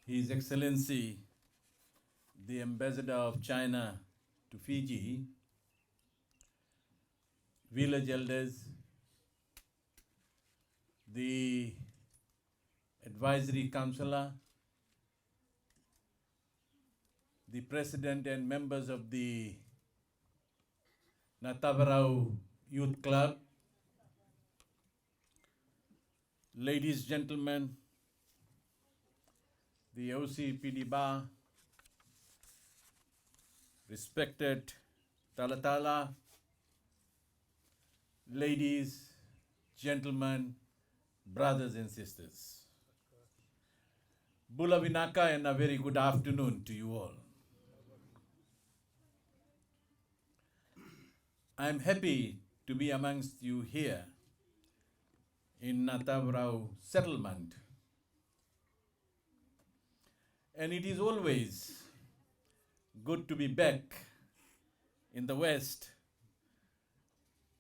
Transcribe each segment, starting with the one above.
His Excellency, the Ambassador of China to Fiji, village elders, the advisory councillor, the president and members of the Natawarau Youth Club, ladies, gentlemen, the OCPD Bar, respected Talatala, ladies, gentlemen, brothers and sisters. Bula Vinaka and a very good afternoon to you all. I'm happy to be amongst you here in Natawarau settlement. And it is always good to be back in the West,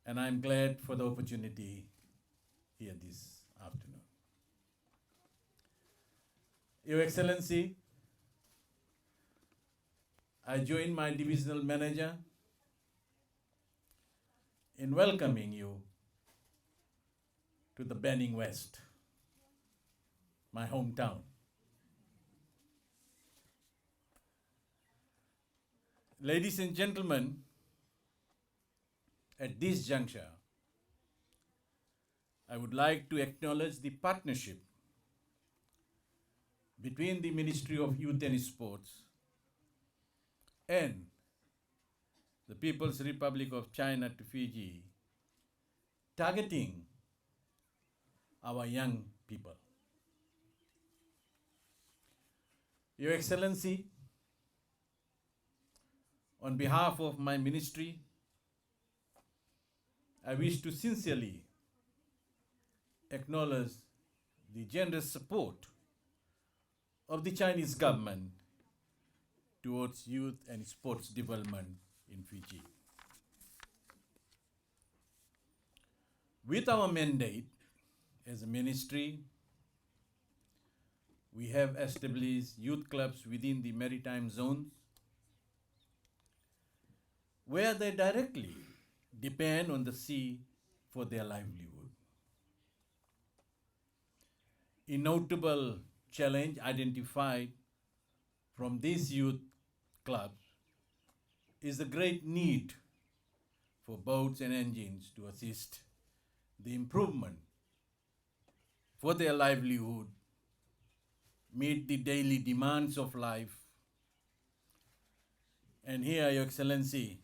and I'm glad for the opportunity here this afternoon. Your Excellency, I join my divisional manager in welcoming you to the Banning West, my hometown. Ladies and gentlemen, at this juncture, I would like to acknowledge the partnership between the Ministry of Youth and Sports and the People's Republic of China to Fiji, targeting our young people. Your Excellency, on behalf of my ministry, I wish to sincerely acknowledge the generous support of the Chinese government towards youth and sports development in Fiji. With our mandate as a ministry, we have established youth clubs within the maritime zones where they directly depend on the sea for their livelihood. A notable challenge identified from these youth clubs is the great need for boats and engines to assist the improvement for their livelihood, meet the daily demands of life. And here, Your Excellency,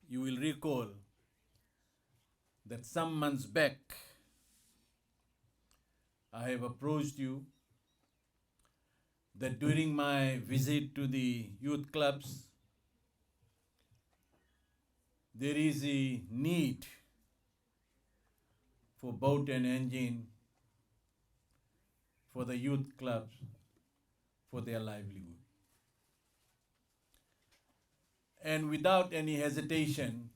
you will recall that some months back, I have approached you that during my visit to the youth clubs, there is a need for boat and engine for the youth clubs for their livelihood. And without any hesitation,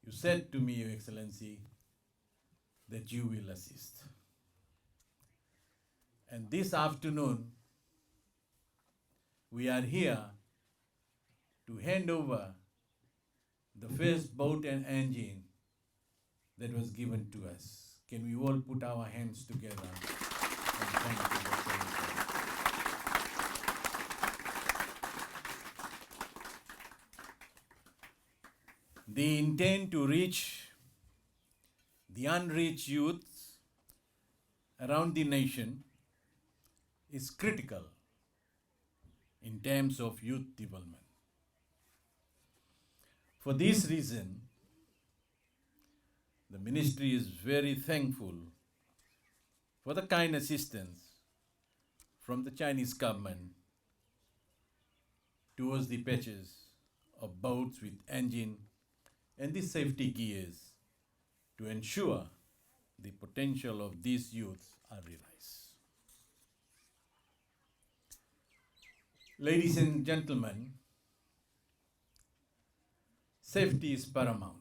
you said to me, Your Excellency, that you will assist. And this afternoon, we are here to hand over the first boat and engine that was given to us. Can we all put our hands together and thank you, Your Excellency. The intent to reach the unreached youths around the nation is critical in terms of youth development. For this reason, the ministry is very thankful for the kind assistance from the Chinese government towards the purchase of boats with engine and the safety gears to ensure the potential of these youths are realized. Ladies and gentlemen, safety is paramount.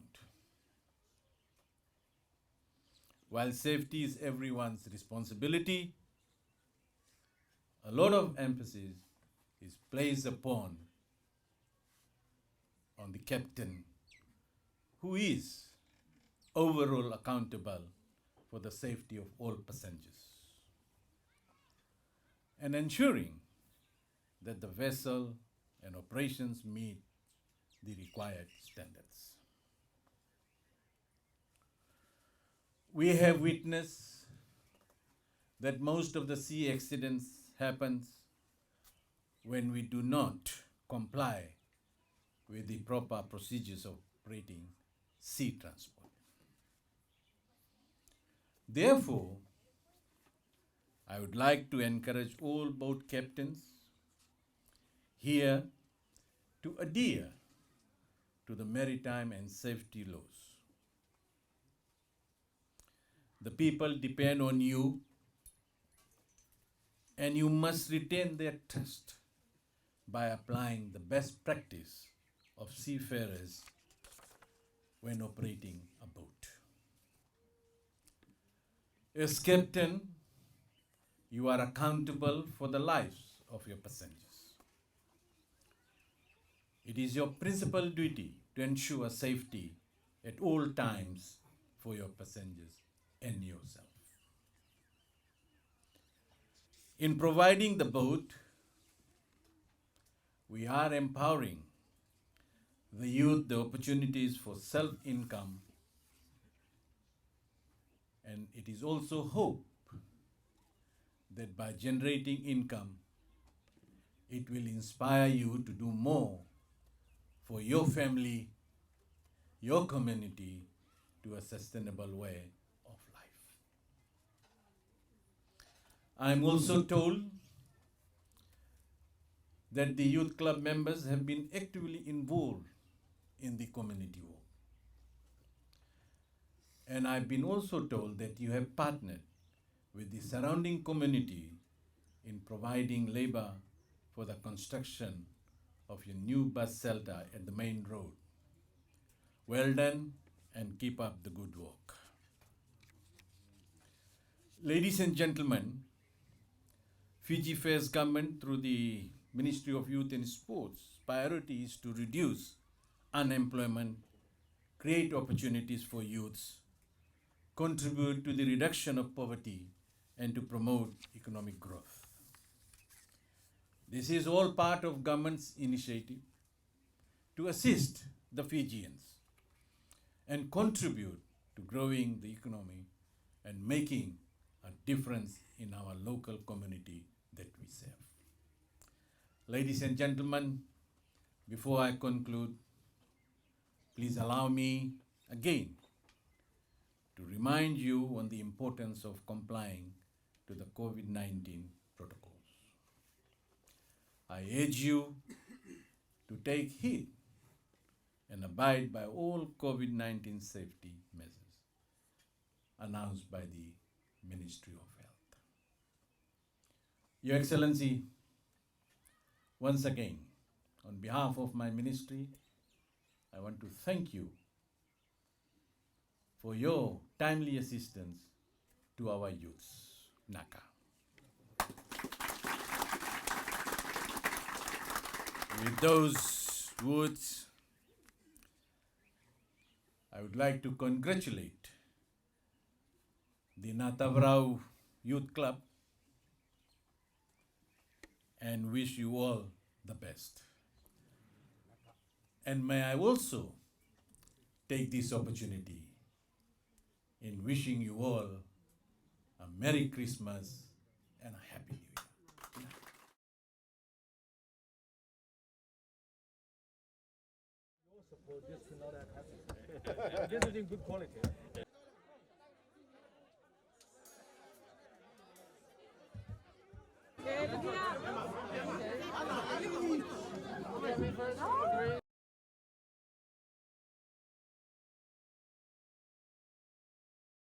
While safety is everyone's responsibility, a lot of emphasis is placed upon on the captain, who is overall accountable for the safety of all passengers and ensuring that the vessel and operations meet the required standards. We have witnessed that most of the sea accidents happens when we do not comply with the proper procedures of operating sea transport. Therefore, I would like to encourage all boat captains here to adhere to the maritime and safety laws. The people depend on you, and you must retain their trust by applying the best practice of seafarers when operating a boat. As captain, you are accountable for the lives of your passengers. It is your principal duty to ensure safety at all times for your passengers and yourself. In providing the boat, we are empowering the youth the opportunities for self-income, and it is also hope that by generating income, it will inspire you to do more for your family, your community, to a sustainable way of life. I'm also told that the youth club members have been actively involved in the community work. And I've been also told that you have partnered with the surrounding community in providing labor for the construction of your new bus shelter at the main road. Well done, and keep up the good work. Ladies and gentlemen, Fiji Fair's government, through the Ministry of Youth and Sports, priority is to reduce unemployment, create opportunities for youths, contribute to the reduction of poverty, and to promote economic growth. This is all part of government's initiative to assist the Fijians and contribute to growing the economy and making a difference in our local community that we serve. Ladies and gentlemen, before I conclude, please allow me again to remind you on the importance of complying to the COVID-19 protocols. I urge you to take heed and abide by all COVID-19 safety measures announced by the Ministry of Health. Your Excellency, once again, on behalf of my ministry, I want to thank you for your timely assistance to our youths. Naka. With those words, I would like to congratulate the Natawarau Youth Club and wish you all the best. And may I also take this opportunity in wishing you all a Merry Christmas and a Happy New Year. Support just to not have happy. Just in good quality.